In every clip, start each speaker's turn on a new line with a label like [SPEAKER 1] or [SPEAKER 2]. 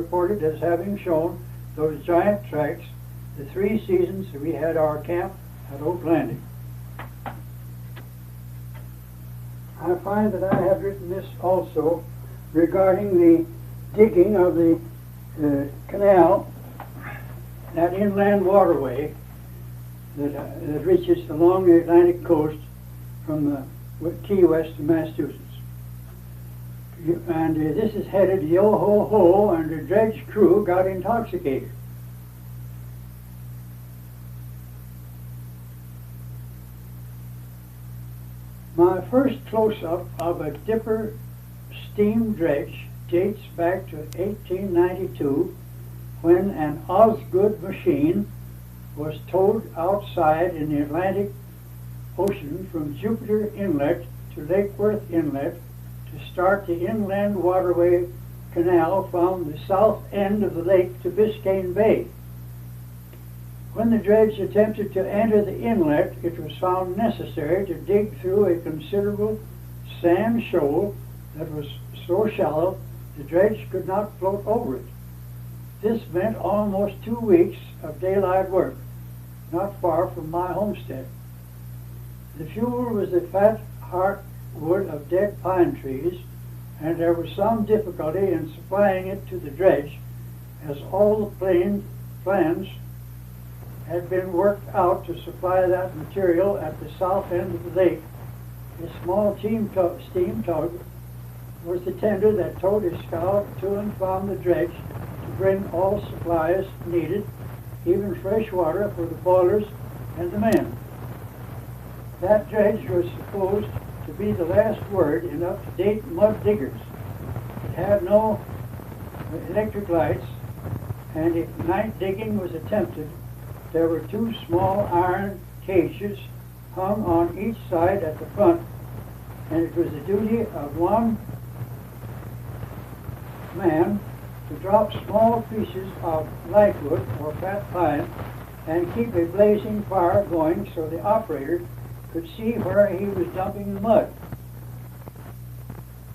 [SPEAKER 1] reported as having shown those giant tracks the 3 seasons we had our camp at Oak Landing. I find that I have written this also regarding the digging of the canal, that inland waterway that reaches along the Atlantic coast from Key West to Massachusetts. And this is headed yo-ho-ho, and the dredge crew got intoxicated. My first close-up of a dipper steam dredge dates back to 1892, when an Osgood machine was towed outside in the Atlantic Ocean from Jupiter Inlet to Lake Worth Inlet to start the inland waterway canal from the south end of the lake to Biscayne Bay. When the dredge attempted to enter the inlet, it was found necessary to dig through a considerable sand shoal that was so shallow the dredge could not float over it. This meant almost 2 weeks of daylight work, not far from my homestead. The fuel was the fat heartwood of dead pine trees, and there was some difficulty in supplying it to the dredge, as all the plans had been worked out to supply that material at the south end of the lake. A small steam tug was the tender that towed a scow to and from the dredge to bring all supplies needed, even fresh water for the boilers and the men. That dredge was supposed to be the last word in up-to-date mud diggers. It had no electric lights, and if night digging was attempted, there were 2 small iron cages hung on each side at the front, and it was the duty of one man to drop small pieces of lightwood or fat pine and keep a blazing fire going so the operator could see where he was dumping the mud.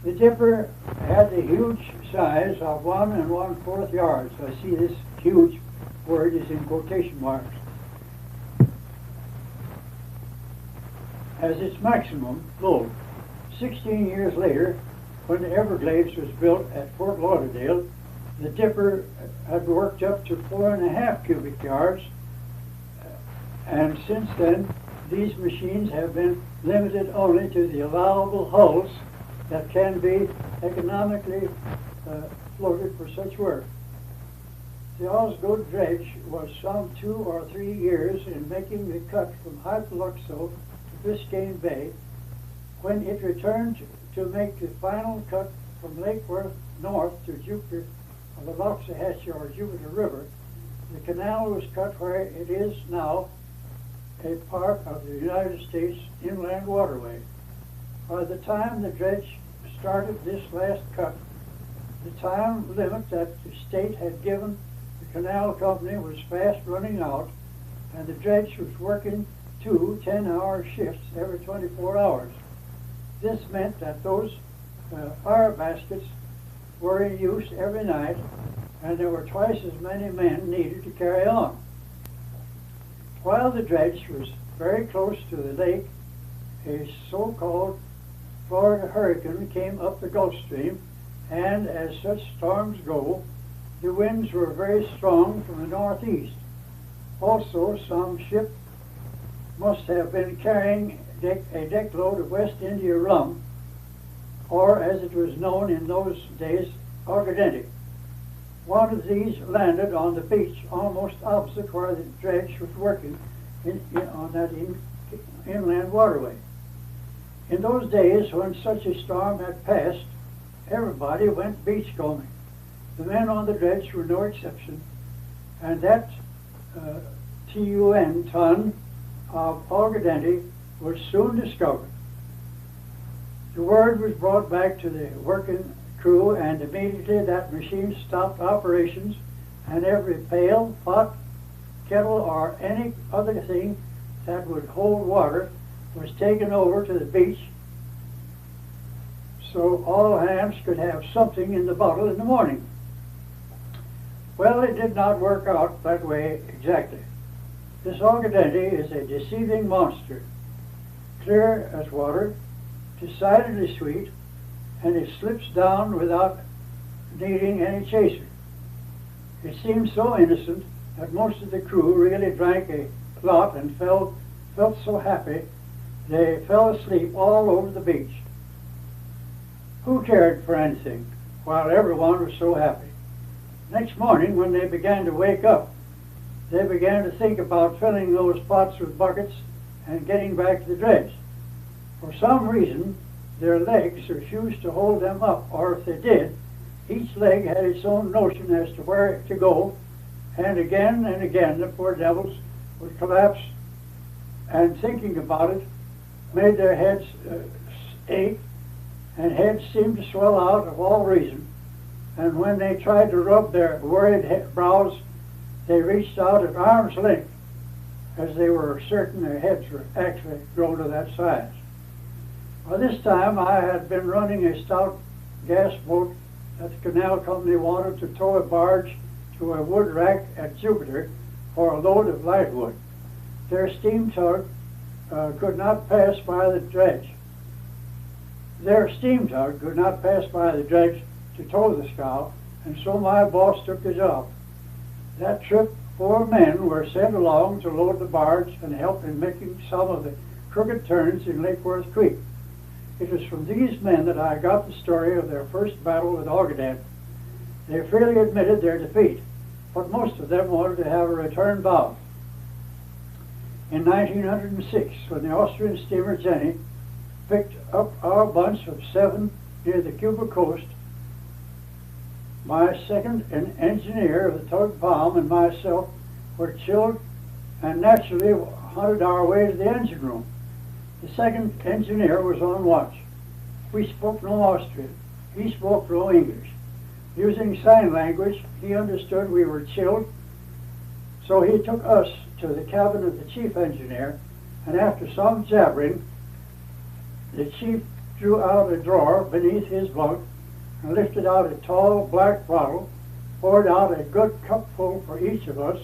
[SPEAKER 1] The dipper had the huge size of 1 1/4 yards. I see this huge word is in quotation marks. As its maximum load. 16 years later, when the Everglades was built at Fort Lauderdale, the dipper had worked up to 4.5 cubic yards, and since then these machines have been limited only to the allowable hulls that can be economically floated for such work. The Osgood dredge was some 2 or 3 years in making the cut from Hypaluxo to Biscayne Bay. When it returned to make the final cut from Lake Worth north to Jupiter, or the Loxahatchee or Jupiter River, the canal was cut where it is now a part of the United States inland waterway. By the time the dredge started this last cut, the time limit that the state had given the canal company was fast running out, and the dredge was working 2 10-hour shifts every 24 hours. This meant that those fire baskets were in use every night, and there were twice as many men needed to carry on. While the dredge was very close to the lake, a so-called Florida hurricane came up the Gulf Stream, and as such storms go, the winds were very strong from the northeast. Also, some ship must have been carrying a deck load of West India rum, or as it was known in those days, aguardiente. One of these landed on the beach almost opposite where the dredge was working on that inland waterway. In those days, when such a storm had passed, everybody went beachcombing. The men on the dredge were no exception, and that ton of aguardiente was soon discovered. The word was brought back to the working crew, and immediately that machine stopped operations, and every pail, pot, kettle, or any other thing that would hold water was taken over to the beach so all hands could have something in the bottle in the morning. Well, it did not work out that way exactly. This organdy is a deceiving monster, clear as water, decidedly sweet, and it slips down without needing any chaser. It seemed so innocent that most of the crew really drank a lot and felt so happy they fell asleep all over the beach. Who cared for anything while everyone was so happy? Next morning, when they began to wake up, they began to think about filling those pots with buckets and getting back to the dredge. For some reason, their legs refused to hold them up, or if they did, each leg had its own notion as to where to go, and again the poor devils would collapse, and thinking about it made their heads ache, and heads seemed to swell out of all reason. And when they tried to rub their worried brows, they reached out at arm's length, as they were certain their heads were actually grown to that size. By this time, I had been running a stout gas boat that the canal company wanted to tow a barge to a wood rack at Jupiter for a load of lightwood. Their steam tug could not pass by the dredge. To tow the scow, and so my boss took the job. That trip, 4 men were sent along to load the barge and help in making some of the crooked turns in Lake Worth Creek. It was from these men that I got the story of their first battle with Ogden. They freely admitted their defeat, but most of them wanted to have a return bout. In 1906, when the Austrian steamer Jenny picked up our bunch of 7 near the Cuba coast, my second engineer of the tug Palm and myself were chilled and naturally hunted our way to the engine room. The second engineer was on watch. We spoke no Austrian. He spoke no English. Using sign language, he understood we were chilled, so he took us to the cabin of the chief engineer, and after some jabbering, the chief drew out a drawer beneath his bunk and lifted out a tall black bottle, poured out a good cupful for each of us,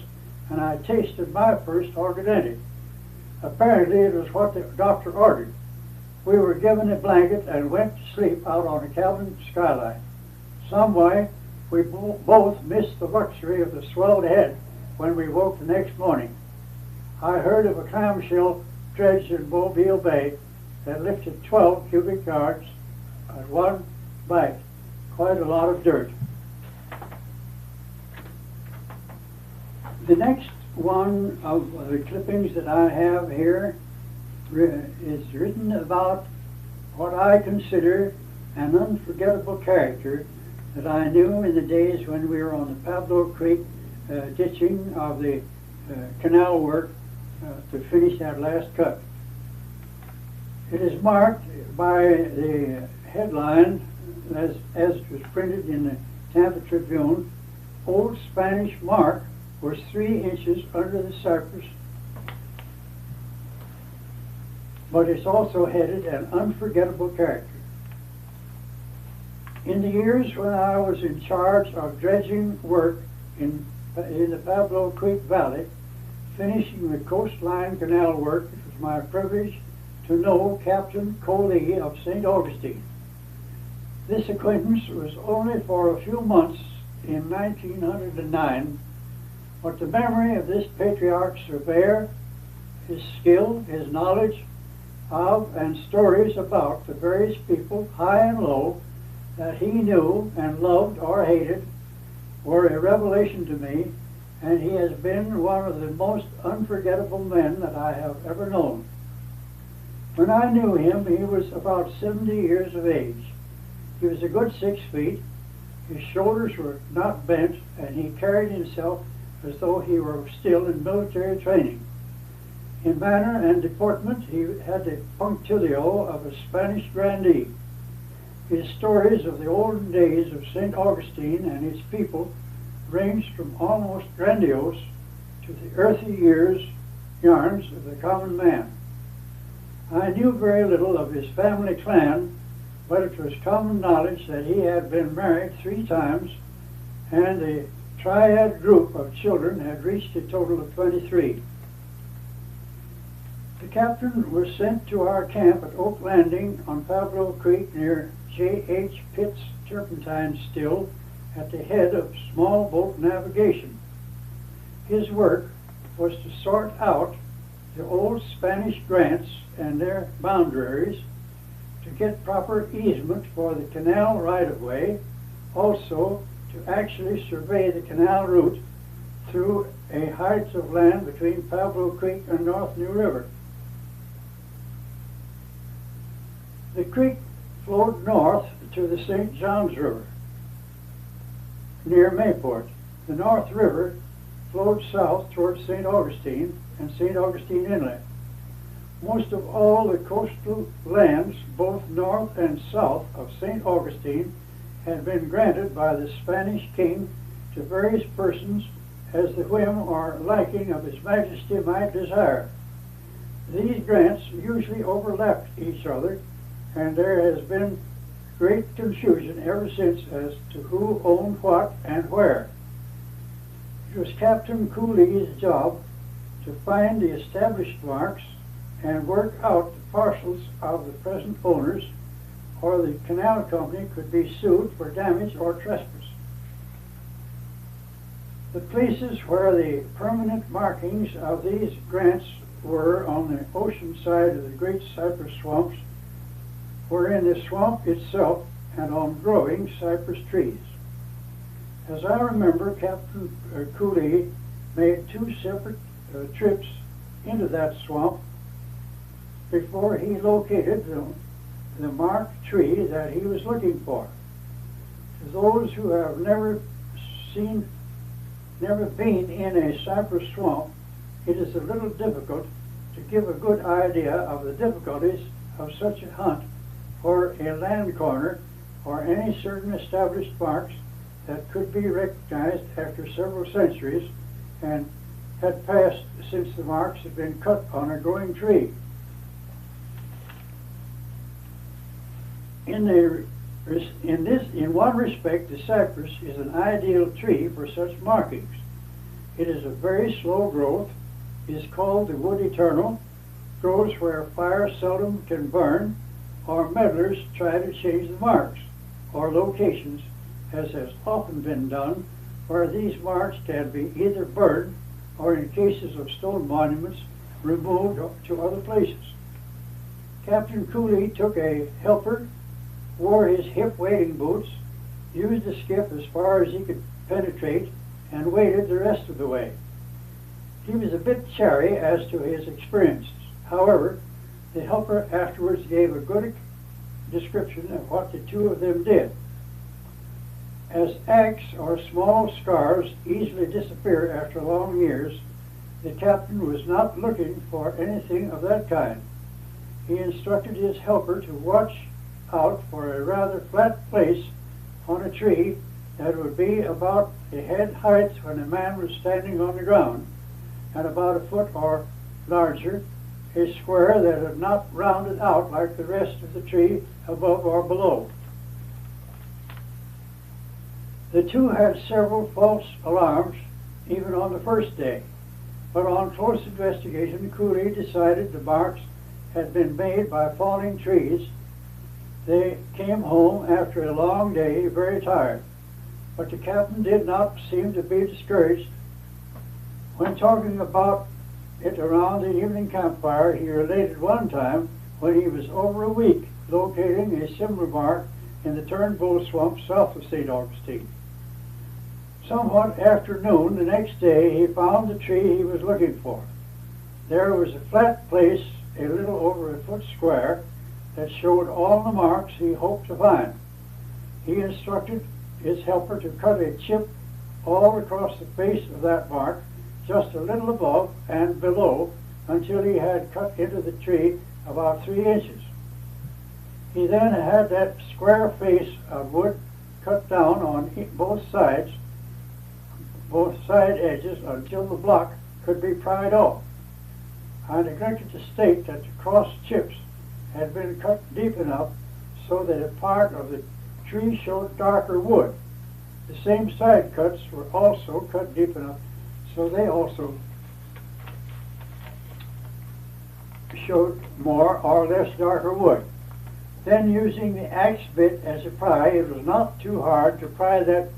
[SPEAKER 1] and I tasted my first organdy. Apparently it was what the doctor ordered. We were given a blanket and went to sleep out on a cabin skylight. Some way, we both missed the luxury of the swelled head when we woke the next morning. I heard of a clamshell dredge in Mobile Bay that lifted 12 cubic yards at one bite. Quite a lot of dirt. The next one of the clippings that I have here is written about what I consider an unforgettable character that I knew in the days when we were on the Pablo Creek ditching of the canal work to finish that last cut. It is marked by the headline as it was printed in the Tampa Tribune. Old Spanish mark was 3 inches under the surface, but it's also headed an unforgettable character. In the years when I was in charge of dredging work in the Pablo Creek Valley, finishing the coastline canal work, it was my privilege to know Captain Coley of St. Augustine. This acquaintance was only for a few months in 1909, but the memory of this patriarch surveyor, his skill, his knowledge of and stories about the various people, high and low, that he knew and loved or hated, were a revelation to me, and he has been one of the most unforgettable men that I have ever known. When I knew him, he was about 70 years of age. He was a good 6 feet, his shoulders were not bent, and he carried himself as though he were still in military training. In manner and deportment, he had the punctilio of a Spanish grandee. His stories of the olden days of St. Augustine and his people ranged from almost grandiose to the earthy yarns of the common man. I knew very little of his family clan, but it was common knowledge that he had been married 3 times, and the triad group of children had reached a total of 23. The captain was sent to our camp at Oak Landing on Pablo Creek near J.H. Pitt's Turpentine Still at the head of small boat navigation. His work was to sort out the old Spanish grants and their boundaries, to get proper easement for the canal right-of-way, also to actually survey the canal route through a height of land between Pablo Creek and North New River. The creek flowed north to the St. Johns River near Mayport. The North River flowed south towards St. Augustine and St. Augustine Inlet. Most of all the coastal lands, both north and south of St. Augustine, had been granted by the Spanish king to various persons as the whim or liking of His Majesty might desire. These grants usually overlapped each other, and there has been great confusion ever since as to who owned what and where. It was Captain Cooley's job to find the established marks and work out the parcels of the present owners, or the canal company could be sued for damage or trespass. The places where the permanent markings of these grants were on the ocean side of the great cypress swamps were in the swamp itself and on growing cypress trees. As I remember, Captain Cooley made two separate trips into that swamp before he located the marked tree that he was looking for. To those who have never been in a cypress swamp, it is a little difficult to give a good idea of the difficulties of such a hunt for a land corner or any certain established marks that could be recognized after several centuries and had passed since the marks had been cut on a growing tree. In one respect, the cypress is an ideal tree for such markings. It is a very slow growth, is called the wood eternal, grows where fire seldom can burn, or meddlers try to change the marks, or locations, as has often been done, where these marks can be either burned or, in cases of stone monuments, removed to other places. Captain Cooley took a helper, wore his hip wading boots, used the skiff as far as he could penetrate, and waded the rest of the way. He was a bit chary as to his experiences. However, the helper afterwards gave a good description of what the two of them did. As acts or small scars easily disappear after long years, the captain was not looking for anything of that kind. He instructed his helper to watch out for a rather flat place on a tree that would be about a head height when a man was standing on the ground, and about a foot or larger, a square that had not rounded out like the rest of the tree above or below. The two had several false alarms even on the first day, but on close investigation, Cooley decided the marks had been made by falling trees. They came home after a long day, very tired, but the captain did not seem to be discouraged. When talking about it around the evening campfire, he related one time when he was over a week locating a similar mark in the Turnbull swamp south of St. Augustine. Somewhat after noon the next day, he found the tree he was looking for. There was a flat place a little over a foot square that showed all the marks he hoped to find. He instructed his helper to cut a chip all across the face of that mark, just a little above and below, until he had cut into the tree about 3 inches. He then had that square face of wood cut down on both side edges until the block could be pried off. I neglected to state that the cross chips had been cut deep enough so that a part of the tree showed darker wood. The same side cuts were also cut deep enough so they also showed more or less darker wood. Then, using the axe bit as a pry, it was not too hard to pry that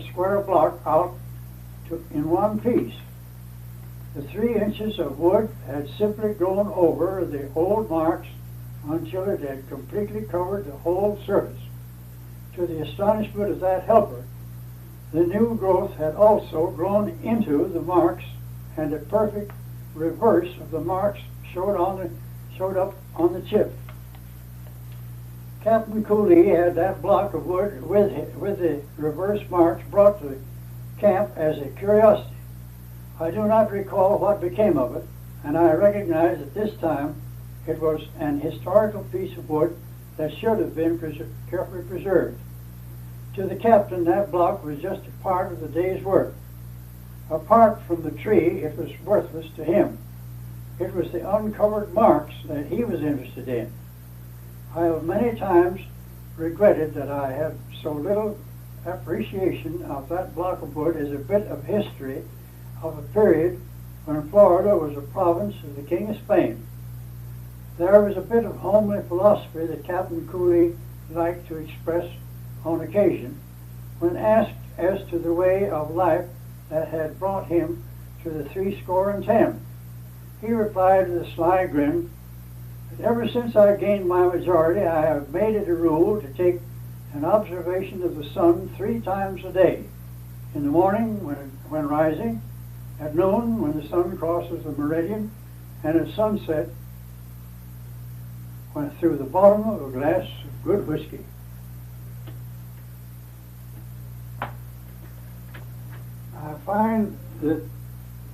[SPEAKER 1] square block out in one piece. The 3 inches of wood had simply grown over the old marks until it had completely covered the whole surface. To the astonishment of that helper, the new growth had also grown into the marks, and a perfect reverse of the marks showed up on the chip. Captain Cooley had that block of wood with the reverse marks brought to the camp as a curiosity. I do not recall what became of it, and I recognize at this time it was an historical piece of wood that should have been carefully preserved. To the captain, that block was just a part of the day's work. Apart from the tree, it was worthless to him. It was the uncovered marks that he was interested in. I have many times regretted that I had so little appreciation of that block of wood as a bit of history of a period when Florida was a province of the King of Spain. There was a bit of homely philosophy that Captain Cooley liked to express on occasion when asked as to the way of life that had brought him to the 70. He replied with a sly grin that ever since I gained my majority, I have made it a rule to take an observation of the sun 3 times a day. In the morning when rising, at noon when the sun crosses the meridian, and at sunset when through the bottom of a glass of good whiskey. I find that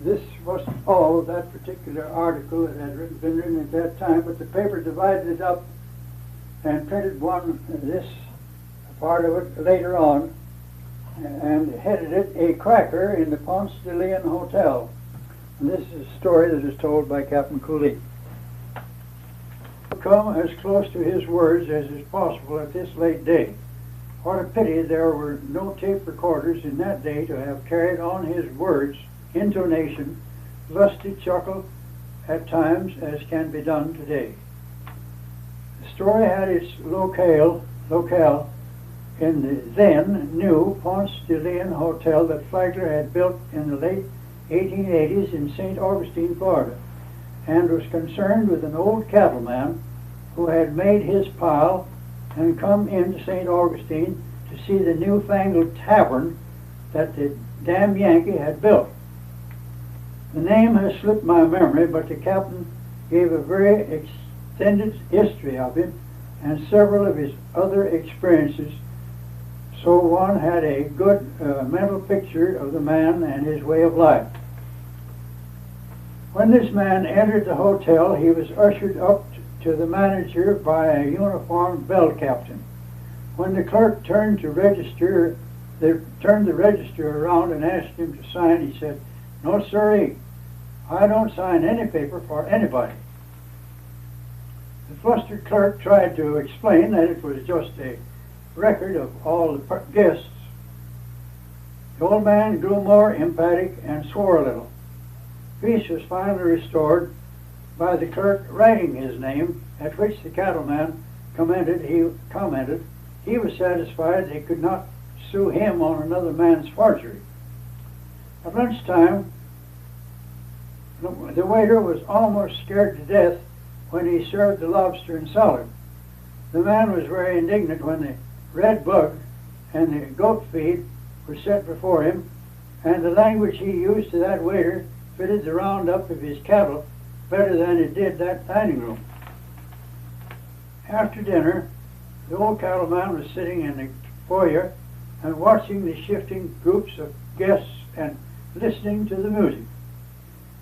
[SPEAKER 1] this wasn't all of that particular article that had been written at that time, but the paper divided it up and printed this part of it later on, and headed it "A Cracker in the Ponce de Leon Hotel." And this is a story that is told by Captain Cooley. Come as close to his words as is possible at this late day. What a pity there were no tape recorders in that day to have carried on his words, intonation, lusty chuckle at times as can be done today. The story had its locale in the then new Ponce de Leon Hotel that Flagler had built in the late 1880s in St. Augustine, Florida, and was concerned with an old cattleman who had made his pile and come into St. Augustine to see the newfangled tavern that the damn Yankee had built. The name has slipped my memory, but the captain gave a very extended history of him and several of his other experiences, so one had a good mental picture of the man and his way of life. When this man entered the hotel, he was ushered up to the manager by a uniformed bell captain. When the clerk turned the register around and asked him to sign, he said, "No, sirree, I don't sign any paper for anybody." The flustered clerk tried to explain that it was just a record of all the guests. The old man grew more emphatic and swore a little. Peace was finally restored by the clerk writing his name, at which the cattleman commented he was satisfied they could not sue him on another man's forgery. At lunchtime, the waiter was almost scared to death when he served the lobster and salad. The man was very indignant when the red bug and the goat feed were set before him, and the language he used to that waiter fitted the roundup of his cattle better than it did that dining room. After dinner, the old cattleman was sitting in the foyer and watching the shifting groups of guests and listening to the music.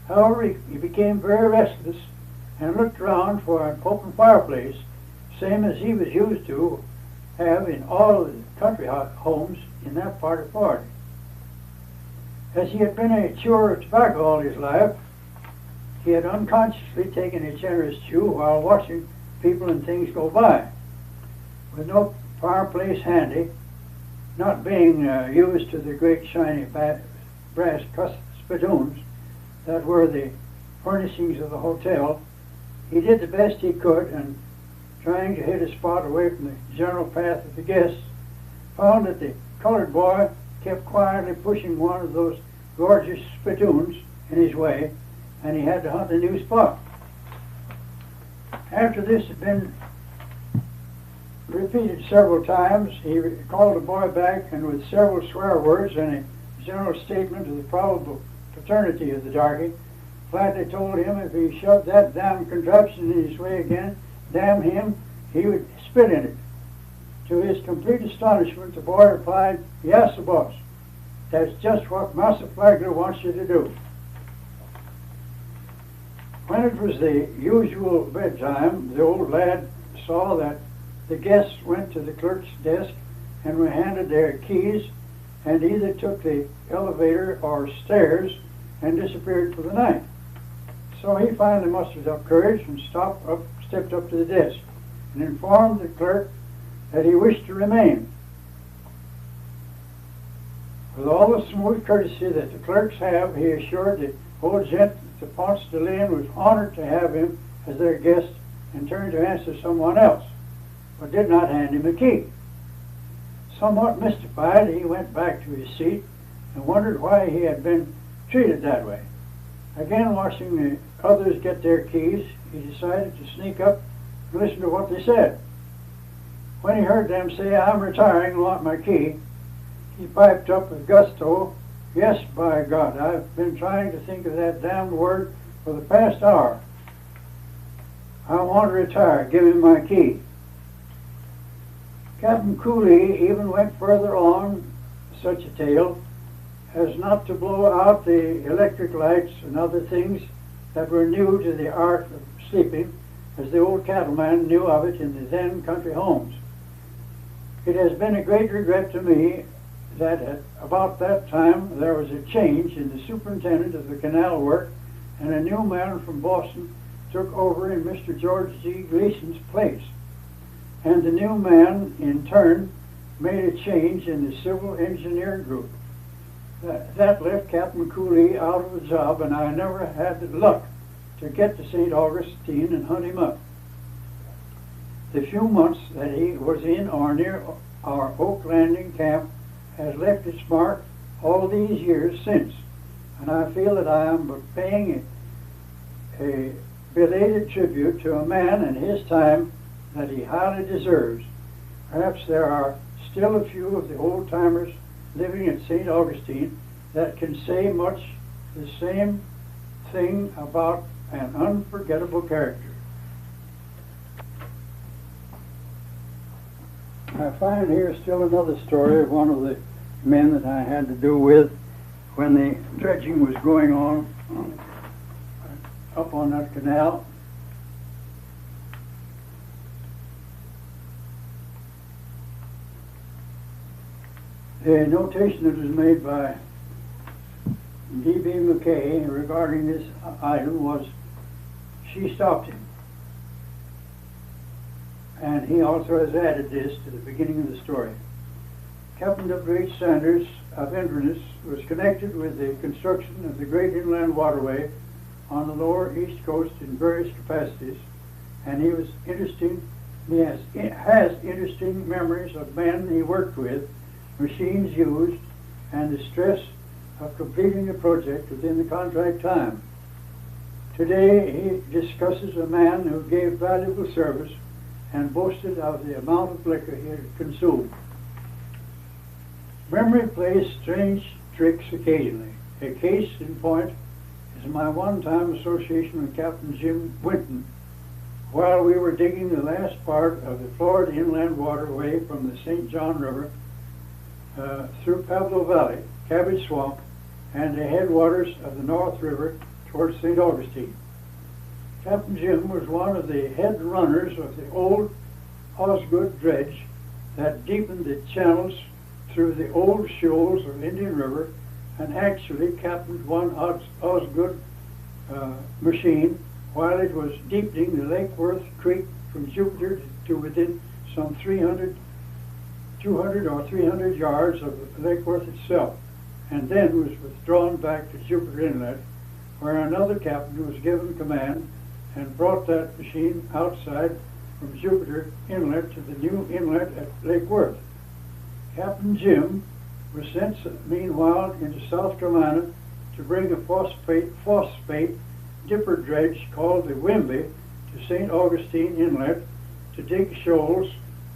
[SPEAKER 1] However, he became very restless and looked around for an open fireplace, same as he was used to have in all of the country homes in that part of Florida. As he had been a chewer of tobacco all his life, he had unconsciously taken a generous chew while watching people and things go by. With no fireplace handy, not being used to the great shiny brass spittoons that were the furnishings of the hotel, he did the best he could, and trying to hit a spot away from the general path of the guests, found that the colored boy kept quietly pushing one of those gorgeous spittoons in his way, and he had to hunt a new spot. After this had been repeated several times, he called the boy back, and with several swear words and a general statement of the probable paternity of the darky, flatly told him if he shoved that damn contraption in his way again, damn him, he would spit in it. To his complete astonishment, the boy replied, "Yes, boss. That's just what Massa Flagler wants you to do." When it was the usual bedtime, the old lad saw that the guests went to the clerk's desk and were handed their keys, and either took the elevator or stairs and disappeared for the night. So he finally mustered up courage and stepped up to the desk and informed the clerk that he wished to remain. With all the smooth courtesy that the clerks have, he assured the old gent that the Ponce de Leon was honored to have him as their guest, and turned to answer someone else, but did not hand him a key. Somewhat mystified, he went back to his seat and wondered why he had been treated that way. Again, watching the others get their keys, he decided to sneak up and listen to what they said. When he heard them say, "I'm retiring and want my key," he piped up with gusto, "Yes, by God, I've been trying to think of that damned word for the past hour. I want to retire. Give me my key." Captain Cooley even went further on such a tale as not to blow out the electric lights and other things that were new to the art of sleeping, as the old cattleman knew of it in the then country homes. It has been a great regret to me that at about that time there was a change in the superintendent of the canal work, and a new man from Boston took over in Mr. George G. Gleason's place. And the new man, in turn, made a change in the civil engineer group. That left Captain Cooley out of the job, and I never had the luck to get to St. Augustine and hunt him up. The few months that he was in or near our Oak Landing camp has left its mark all these years since, and I feel that I am but paying a belated tribute to a man in his time that he highly deserves. Perhaps there are still a few of the old-timers living at St. Augustine that can say much the same thing about an unforgettable character. I find here still another story of one of the men that I had to do with when the dredging was going on up on that canal. The notation that was made by D.B. McKay regarding this item was, "She stopped him." And he also has added this to the beginning of the story. Captain W.H. Sanders of Inverness was connected with the construction of the great inland waterway on the lower east coast in various capacities, and he has interesting memories of men he worked with, machines used, and the stress of completing the project within the contract time. Today he discusses a man who gave valuable service and boasted of the amount of liquor he had consumed. Memory plays strange tricks occasionally. A case in point is my one-time association with Captain Jim Winton while we were digging the last part of the Florida inland waterway from the St. John River through Pablo Valley, Cabbage Swamp, and the headwaters of the North River towards St. Augustine. Captain Jim was one of the head runners of the old Osgood dredge that deepened the channels through the old shoals of Indian River, and actually captained one Osgood machine while it was deepening the Lake Worth Creek from Jupiter to within some 300 200 or 300 yards of Lake Worth itself, and then was withdrawn back to Jupiter Inlet, where another captain was given command and brought that machine outside from Jupiter Inlet to the new inlet at Lake Worth. Captain Jim was sent meanwhile into South Carolina to bring a phosphate dipper dredge called the Wimby to St. Augustine Inlet to dig shoals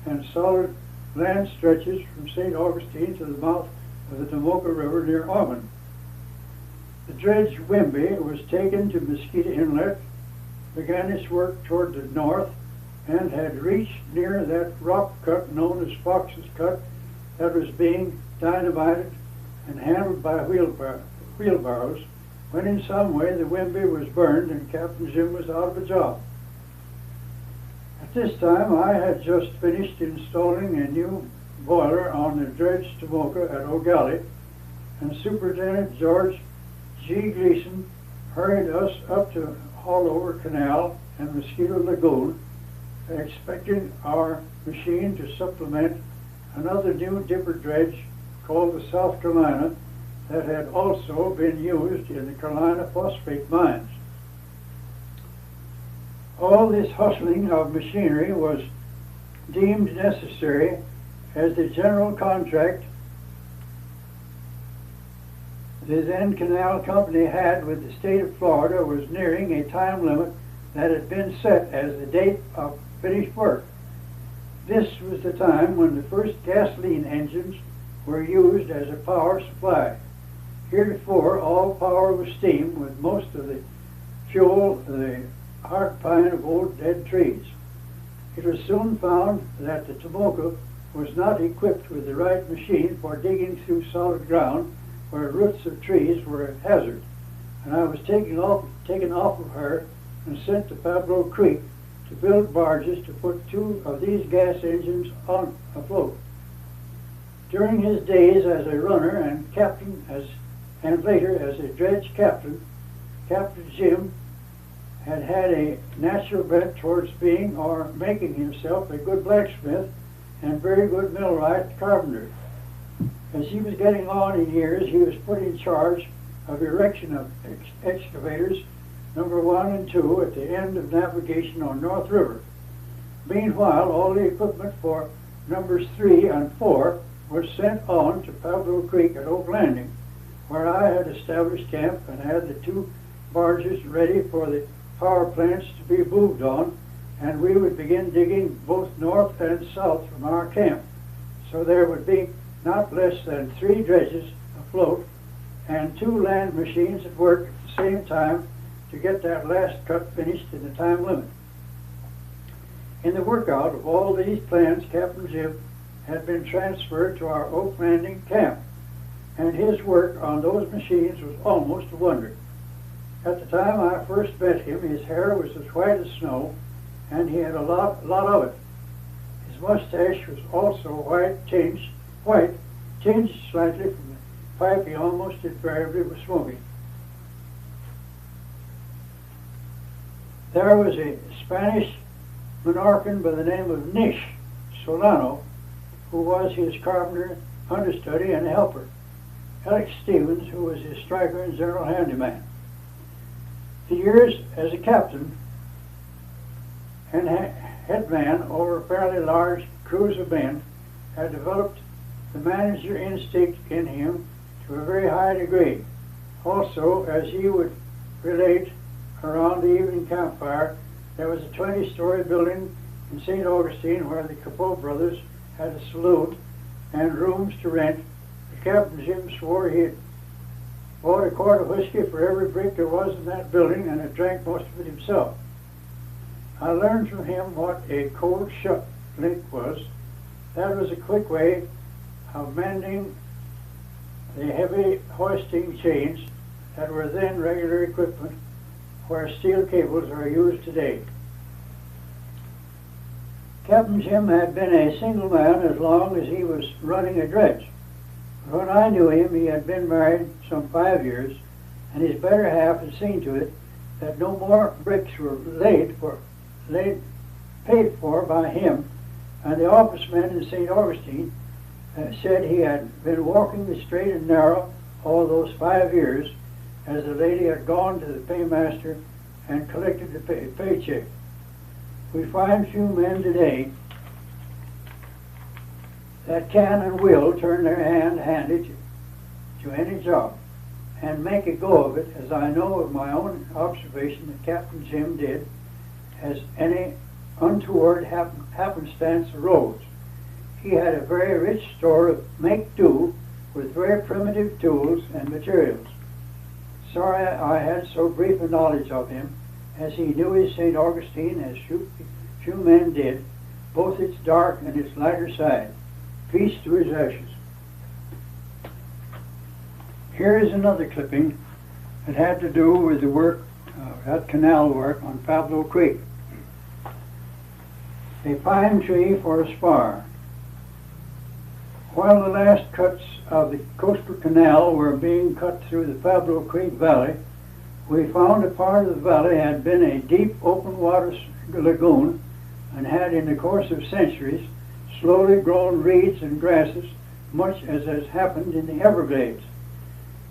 [SPEAKER 1] and solid land stretches from St. Augustine to the mouth of the Tomoka River near Auburn. The dredge Wimby was taken to Mosquito Inlet, began its work toward the north, and had reached near that rock cut known as Fox's Cut that was being dynamited and handled by wheelbarrows, when in some way the Wimby was burned and Captain Jim was out of a job. At this time I had just finished installing a new boiler on the dredge Tomoka at O'Galley, and Superintendent George G. Gleason hurried us up to Haulover Canal and Mosquito Lagoon, expecting our machine to supplement another new dipper dredge called the South Carolina that had also been used in the Carolina phosphate mines. All this hustling of machinery was deemed necessary as the general contract the then canal company had with the state of Florida was nearing a time limit that had been set as the date of finished work. This was the time when the first gasoline engines were used as a power supply. Heretofore, all power was steam, with most of the fuel the hard pine of old dead trees. It was soon found that the Tomoka was not equipped with the right machine for digging through solid ground where roots of trees were a hazard, and I was taken off of her and sent to Pablo Creek to build barges to put 2 of these gas engines on afloat. During his days as a runner and captain, and later as a dredge captain, Captain Jim had had a natural bent towards being or making himself a good blacksmith and very good millwright carpenter. As he was getting on in years, he was put in charge of erection of excavators number 1 and 2 at the end of navigation on North River. Meanwhile, all the equipment for numbers 3 and 4 was sent on to Pablo Creek at Oak Landing, where I had established camp and had the 2 barges ready for the power plants to be moved on, and we would begin digging both north and south from our camp. So there would be not less than 3 dredges afloat and 2 land machines at work at the same time to get that last cut finished in the time limit. In the workout of all these plans, Captain Jim had been transferred to our Oak Landing camp, and his work on those machines was almost a wonder. At the time I first met him, his hair was as white as snow, and he had a lot of it. His mustache was also white, tinged slightly from the pipe he almost invariably was smoking. There was a Spanish Menorcan by the name of Nish Solano, who was his carpenter, understudy, and helper. Alex Stevens, who was his striker and general handyman. The years as a captain and headman over a fairly large cruise of men had developed the manager instinct in him to a very high degree. Also, as he would relate around the evening campfire, there was a 20-story building in St. Augustine where the Capot brothers had a saloon and rooms to rent. The Captain Jim swore he had bought a quart of whiskey for every brick there was in that building and had drank most of it himself. I learned from him what a cold shut link was. That was a quick way of mending the heavy hoisting chains that were then regular equipment where steel cables are used today. Captain Jim had been a single man as long as he was running a dredge. But when I knew him, he had been married some 5 years, and his better half had seen to it that no more bricks were paid for by him and the office men in St. Augustine said he had been walking the straight and narrow all those 5 years, as the lady had gone to the paymaster and collected the paycheck. We find few men today that can and will turn their hand handy to any job and make a go of it, as I know of my own observation that Captain Jim did, as any untoward happenstance arose. He had a very rich store of make-do with very primitive tools and materials. Sorry I had so brief a knowledge of him, as he knew his St. Augustine as few men did, both its dark and its lighter side. Peace to his ashes. Here is another clipping that had to do with the work, that canal work on Pablo Creek. A pine tree for a spar. While the last cuts of the coastal canal were being cut through the Pablo Creek Valley, we found a part of the valley had been a deep open water lagoon and had in the course of centuries slowly grown reeds and grasses, much as has happened in the Everglades.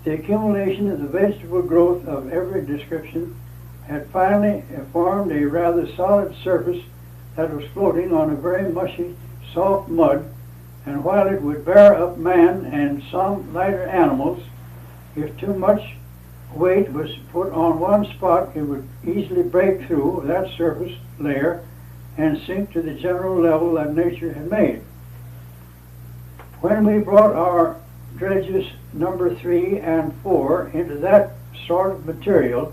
[SPEAKER 1] The accumulation of the vegetable growth of every description had finally formed a rather solid surface that was floating on a very mushy, soft mud, and while it would bear up man and some lighter animals, if too much weight was put on one spot, it would easily break through that surface layer and sink to the general level that nature had made. When we brought our dredges number 3 and 4 into that sort of material,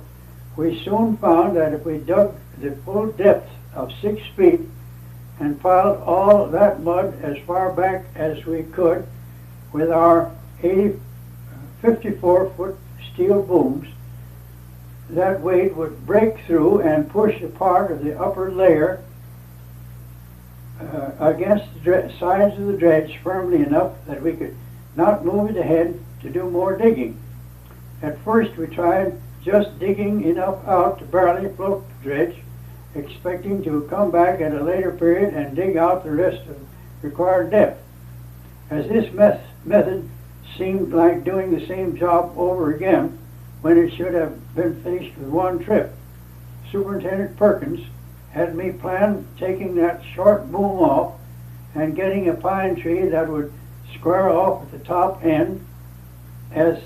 [SPEAKER 1] we soon found that if we dug the full depth of 6 feet and piled all that mud as far back as we could with our 54-foot steel booms, that weight would break through and push a part of the upper layer against the sides of the dredge firmly enough that we could not move it ahead to do more digging. At first we tried just digging enough out to barely float the dredge, expecting to come back at a later period and dig out the rest of the required depth. As this method seemed like doing the same job over again when it should have been finished with one trip, Superintendent Perkins had me plan taking that short boom off and getting a pine tree that would square off at the top end as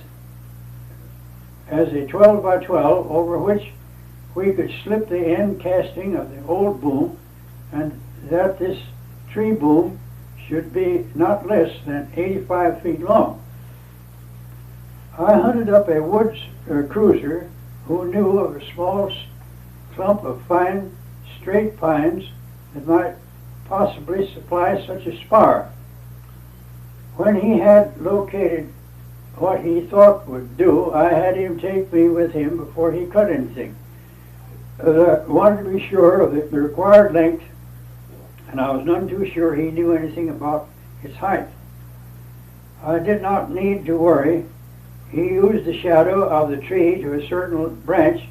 [SPEAKER 1] a 12 by 12 over which we could slip the end casting of the old boom, and that this tree boom should be not less than 85 feet long. I hunted up a woods cruiser who knew of a small clump of fine straight pines that might possibly supply such a spar. When he had located what he thought would do, I had him take me with him before he cut anything. I wanted to be sure of the required length, and I was none too sure he knew anything about its height. I did not need to worry. He used the shadow of the tree to a certain branch,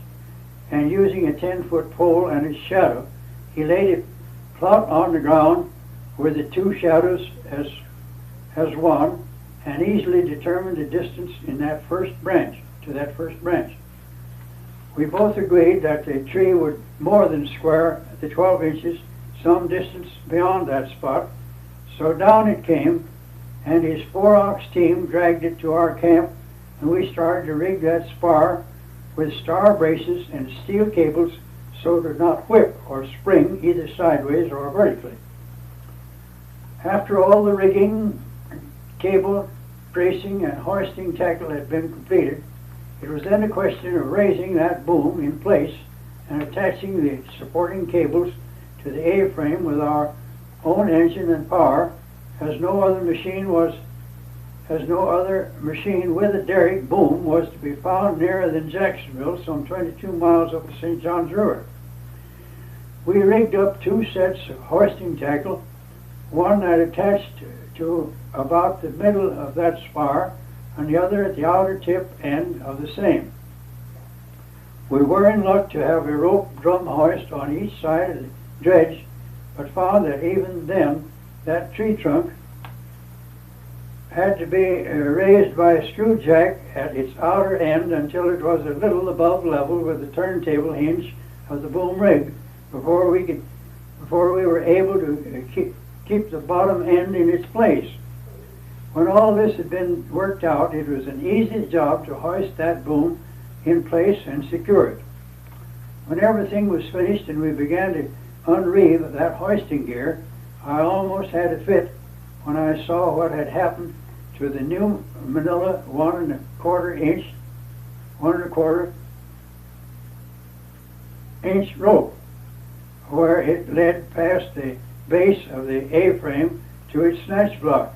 [SPEAKER 1] and using a 10-foot pole and its shadow, he laid a plot on the ground with the two shadows as one, and easily determined the distance in that first branch to that first branch. We both agreed that the tree would more than square the 12 inches some distance beyond that spot, so down it came, and his 4-ox team dragged it to our camp, and we started to rig that spar with star braces and steel cables so it would not whip or spring either sideways or vertically. After all the rigging, cable, bracing, and hoisting tackle had been completed, it was then a question of raising that boom in place and attaching the supporting cables to the A-frame with our own engine and power, as no other machine with a derrick boom was to be found nearer than Jacksonville, some 22 miles up the St. Johns River. We rigged up 2 sets of hoisting tackle, one that attached to about the middle of that spar, and the other at the outer tip end of the same. We were in luck to have a rope drum hoist on each side of the dredge, but found that even then that tree trunk had to be raised by a screw jack at its outer end until it was a little above level with the turntable hinge of the boom rig before we were able to keep the bottom end in its place. When all this had been worked out, it was an easy job to hoist that boom in place and secure it. When everything was finished and we began to unreeve that hoisting gear, I almost had a fit when I saw what had happened to the new manila 1¼ inch rope, where it led past the base of the A-frame to its snatch block.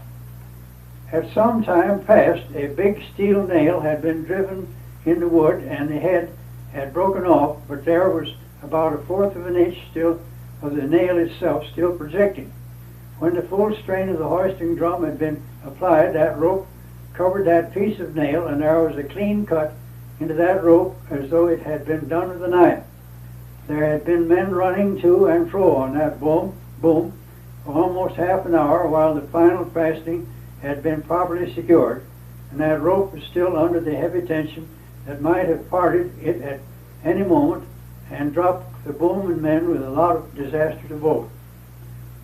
[SPEAKER 1] At some time past, a big steel nail had been driven in the wood and the head had broken off, but there was about 1/4 inch still of the nail itself still projecting. When the full strain of the hoisting drum had been applied, that rope covered that piece of nail, and there was a clean cut into that rope as though it had been done with a knife. There had been men running to and fro on that boom for almost half an hour while the final fastening had been properly secured, and that rope was still under the heavy tension that might have parted it at any moment and dropped the boom and men with a lot of disaster to both.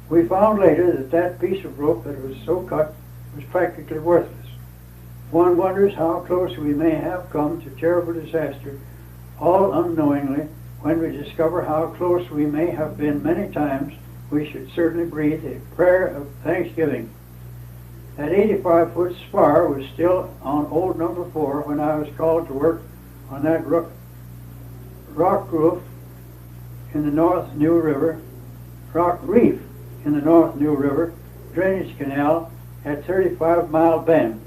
[SPEAKER 1] We found later that that piece of rope that was so cut was practically worthless. One wonders how close we may have come to terrible disaster, all unknowingly. When we discover how close we may have been many times, we should certainly breathe a prayer of thanksgiving. That 85-foot spar was still on old number 4 when I was called to work on that rock reef in the North New River drainage canal at 35 Mile Bend.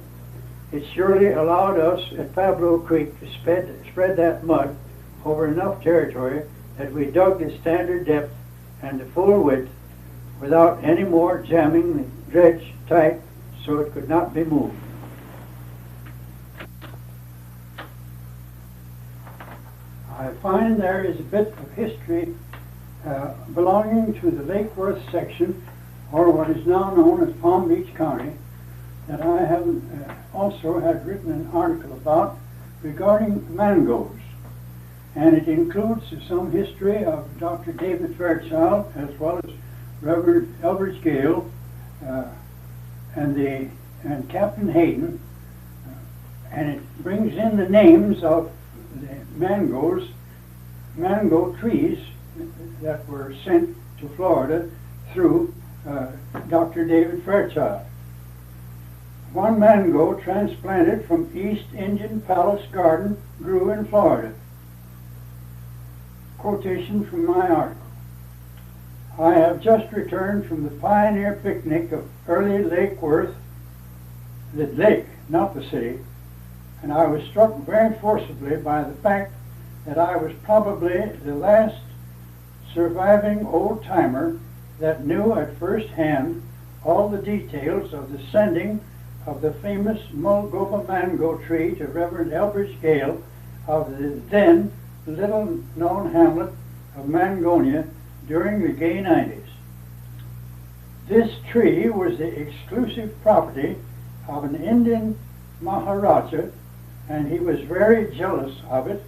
[SPEAKER 1] It surely allowed us at Pablo Creek to spread that mud over enough territory that we dug the standard depth and the full width without any more jamming the dredge tight so it could not be moved. I find there is a bit of history belonging to the Lake Worth section, or what is now known as Palm Beach County, that I have also had written an article about regarding mangoes. And it includes some history of Dr. David Fairchild as well as Reverend Elbridge Gale and Captain Hayden, and it brings in the names of the mango trees that were sent to Florida through Dr. David Fairchild. One mango transplanted from East Indian Palace Garden grew in Florida. Quotation from my article. I have just returned from the pioneer picnic of early Lake Worth, the lake, not the city, and I was struck very forcibly by the fact that I was probably the last surviving old-timer that knew at first hand all the details of the sending of the famous Mulgoba mango tree to Reverend Elbridge Gale of the then little-known hamlet of Mangonia during the gay 90s. This tree was the exclusive property of an Indian Maharaja, and he was very jealous of it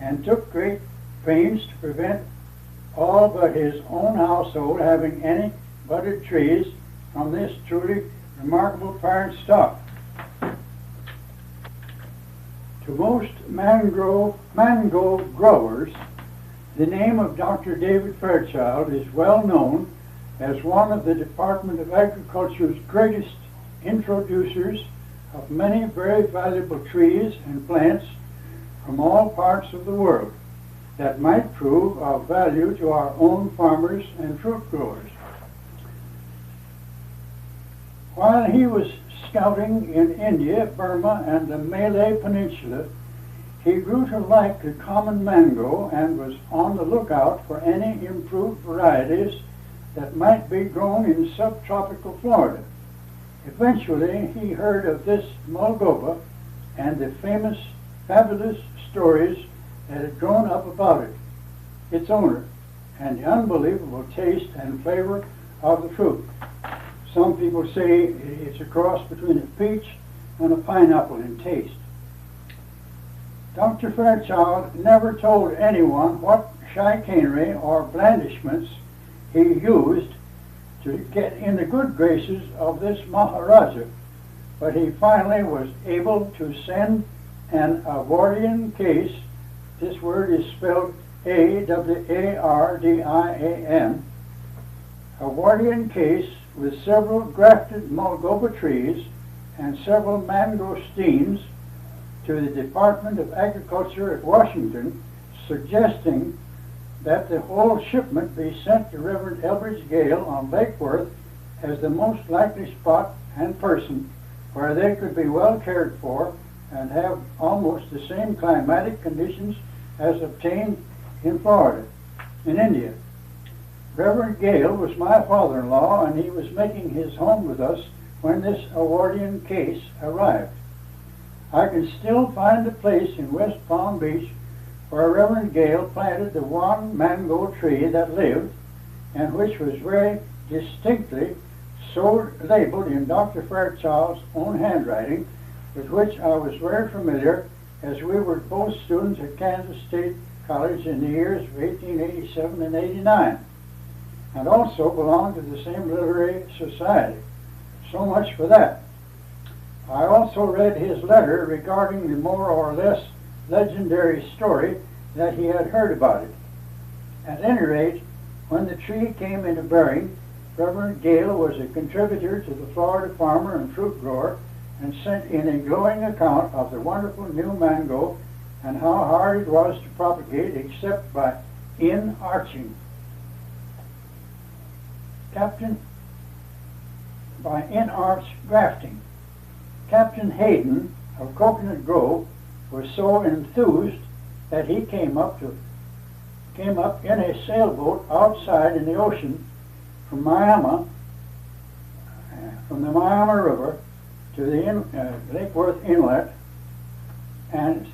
[SPEAKER 1] and took great pains to prevent all but his own household having any budded trees from this truly remarkable parent stock. To most mango growers, the name of Dr. David Fairchild is well known as one of the Department of Agriculture's greatest introducers of many very valuable trees and plants from all parts of the world that might prove of value to our own farmers and fruit growers. While he was scouting in India, Burma, and the Malay Peninsula, he grew to like the common mango and was on the lookout for any improved varieties that might be grown in subtropical Florida. Eventually, he heard of this Mulgoba and the fabulous stories that had grown up about it, its owner, and the unbelievable taste and flavor of the fruit. Some people say it's a cross between a peach and a pineapple in taste. Dr. Fairchild never told anyone what chicanery or blandishments he used to get in the good graces of this Maharaja, but he finally was able to send an Awardian case. This word is spelled Awardian, Awardian case with several grafted Mulgoba trees and several mangosteens to the Department of Agriculture at Washington, suggesting that the whole shipment be sent to Reverend Elbridge Gale on Lake Worth as the most likely spot and person where they could be well cared for and have almost the same climatic conditions as obtained in Florida, in India. Reverend Gale was my father-in-law, and he was making his home with us when this Awardian case arrived. I can still find the place in West Palm Beach where Reverend Gale planted the one mango tree that lived, and which was very distinctly so labeled in Dr. Fairchild's own handwriting, with which I was very familiar, as we were both students at Kansas State College in the years of 1887 and 89, and also belonged to the same literary society. So much for that. I also read his letter regarding the more or less legendary story that he had heard about it. At any rate, when the tree came into bearing, Reverend Gale was a contributor to the Florida Farmer and Fruit Grower, and sent in a glowing account of the wonderful new mango and how hard it was to propagate except by in-arching. By in-arch grafting. Captain Hayden of Coconut Grove was so enthused that he came up in a sailboat outside in the ocean from the Miami River to the Lake Worth Inlet, and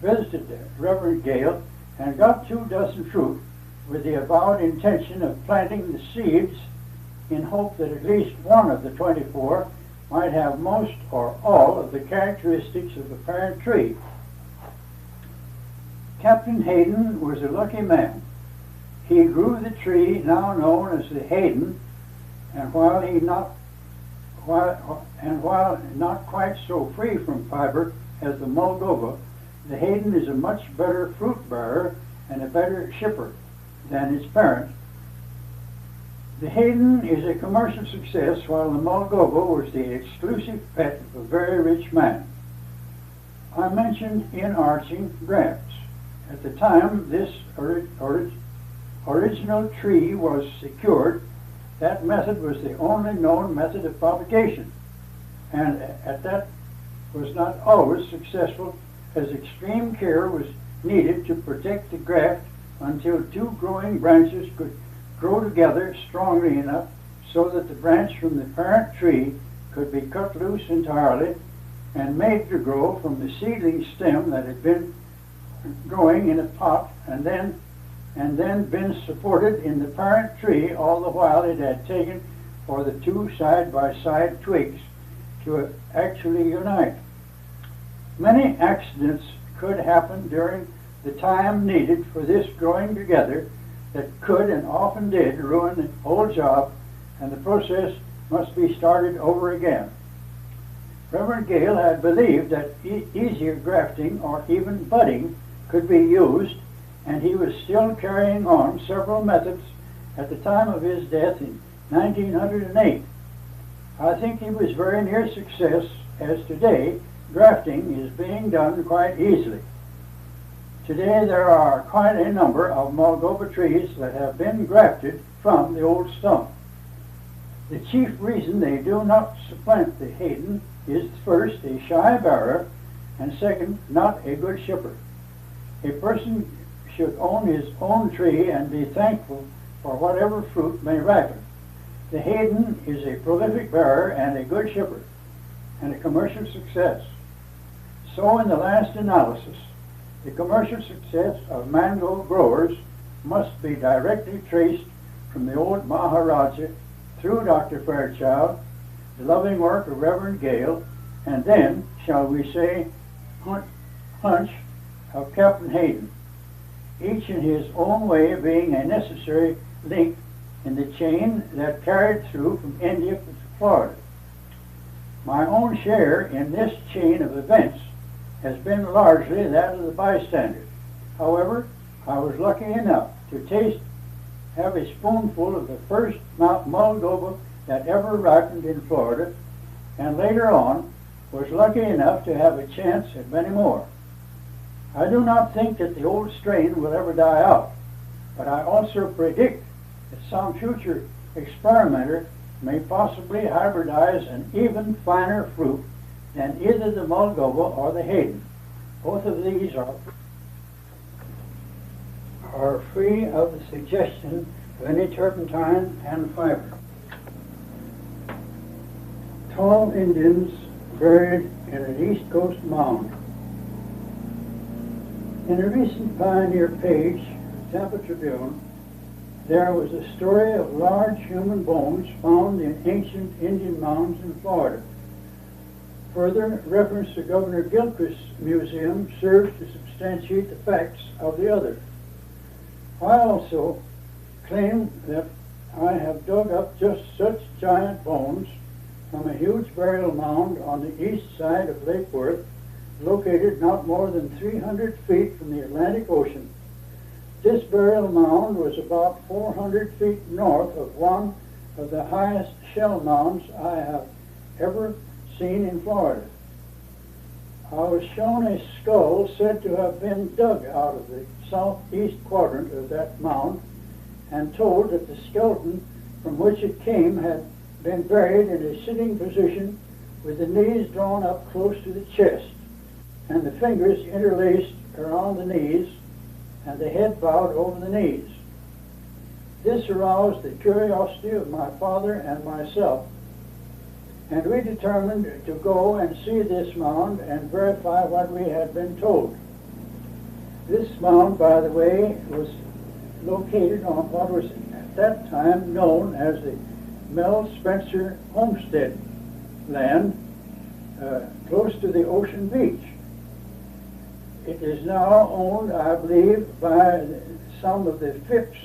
[SPEAKER 1] visited Reverend Gale and got 24 fruit with the avowed intention of planting the seeds in hope that at least one of the 24 might have most or all of the characteristics of the parent tree. Captain Hayden was a lucky man. He grew the tree now known as the Hayden, and while not quite so free from fiber as the Mulgoba, the Hayden is a much better fruit bearer and a better shipper than its parent. The Hayden is a commercial success, while the Mulgoba was the exclusive pet of a very rich man. I mentioned in-arching grafts. At the time this original tree was secured, that method was the only known method of propagation, and that was not always successful, as extreme care was needed to protect the graft until two growing branches could grow together strongly enough so that the branch from the parent tree could be cut loose entirely and made to grow from the seedling stem that had been growing in a pot and then been supported in the parent tree all the while it had taken for the two side-by-side twigs to actually unite. Many accidents could happen during the time needed for this growing together that could and often did ruin the whole job, and the process must be started over again. Reverend Gale had believed that easier grafting or even budding could be used, and he was still carrying on several methods at the time of his death in 1908. I think he was very near success, as today grafting is being done quite easily. Today there are quite a number of Mulgoba trees that have been grafted from the old stump. The chief reason they do not supplant the Hayden is, first, a shy bearer, and second, not a good shipper. A person should own his own tree and be thankful for whatever fruit may ripen. The Hayden is a prolific bearer and a good shipper, and a commercial success. So in the last analysis, the commercial success of mango growers must be directly traced from the old Maharaja through Dr. Fairchild, the loving work of Reverend Gale, and then, shall we say, Hunch of Captain Hayden, each in his own way being a necessary link in the chain that carried through from India to Florida. My own share in this chain of events has been largely that of the bystander. However, I was lucky enough to have a spoonful of the first Moldova that ever ripened in Florida, and later on was lucky enough to have a chance at many more. I do not think that the old strain will ever die out, but I also predict that some future experimenter may possibly hybridize an even finer fruit than either the Moldova or the Hayden. Both of these are free of the suggestion of any turpentine and fiber. Tall Indians buried in an East Coast mound. In a recent Pioneer page, Tampa Tribune, there was a story of large human bones found in ancient Indian mounds in Florida. Further reference to Governor Gilchrist's museum serves to substantiate the facts of the other. I also claim that I have dug up just such giant bones from a huge burial mound on the east side of Lake Worth, located not more than 300 feet from the Atlantic Ocean. This burial mound was about 400 feet north of one of the highest shell mounds I have ever seen in Florida. I was shown a skull said to have been dug out of the southeast quadrant of that mound, and told that the skeleton from which it came had been buried in a sitting position with the knees drawn up close to the chest and the fingers interlaced around the knees and the head bowed over the knees. This aroused the curiosity of my father and myself, and we determined to go and see this mound and verify what we had been told. This mound, by the way, was located on what was at that time known as the Mel Spencer Homestead land, close to the Ocean Beach. It is now owned, I believe, by some of the Phipps,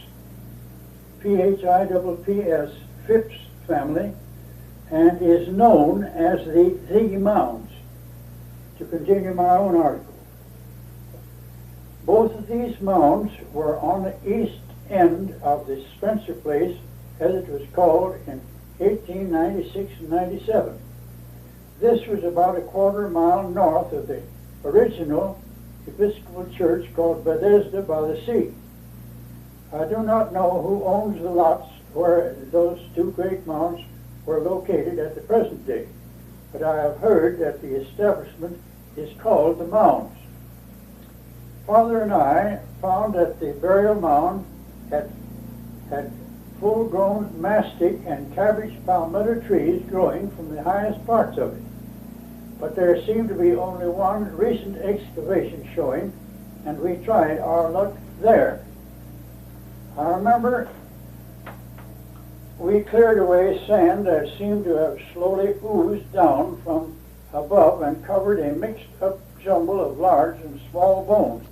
[SPEAKER 1] P-H-I-P-P-S, Phipps family, and is known as the Mounds, to continue my own article. Both of these mounds were on the east end of the Spencer place, as it was called in 1896 and 97. This was about a quarter-mile north of the original Episcopal church called Bethesda by the Sea. I do not know who owns the lots where those two great mounds were located at the present day, but I have heard that the establishment is called the Mounds. Father and I found that the burial mound had full-grown mastic and cabbage palmetto trees growing from the highest parts of it, but there seemed to be only one recent excavation showing, and we tried our luck there. I remember we cleared away sand that seemed to have slowly oozed down from above and covered a mixed-up jumble of large and small bones.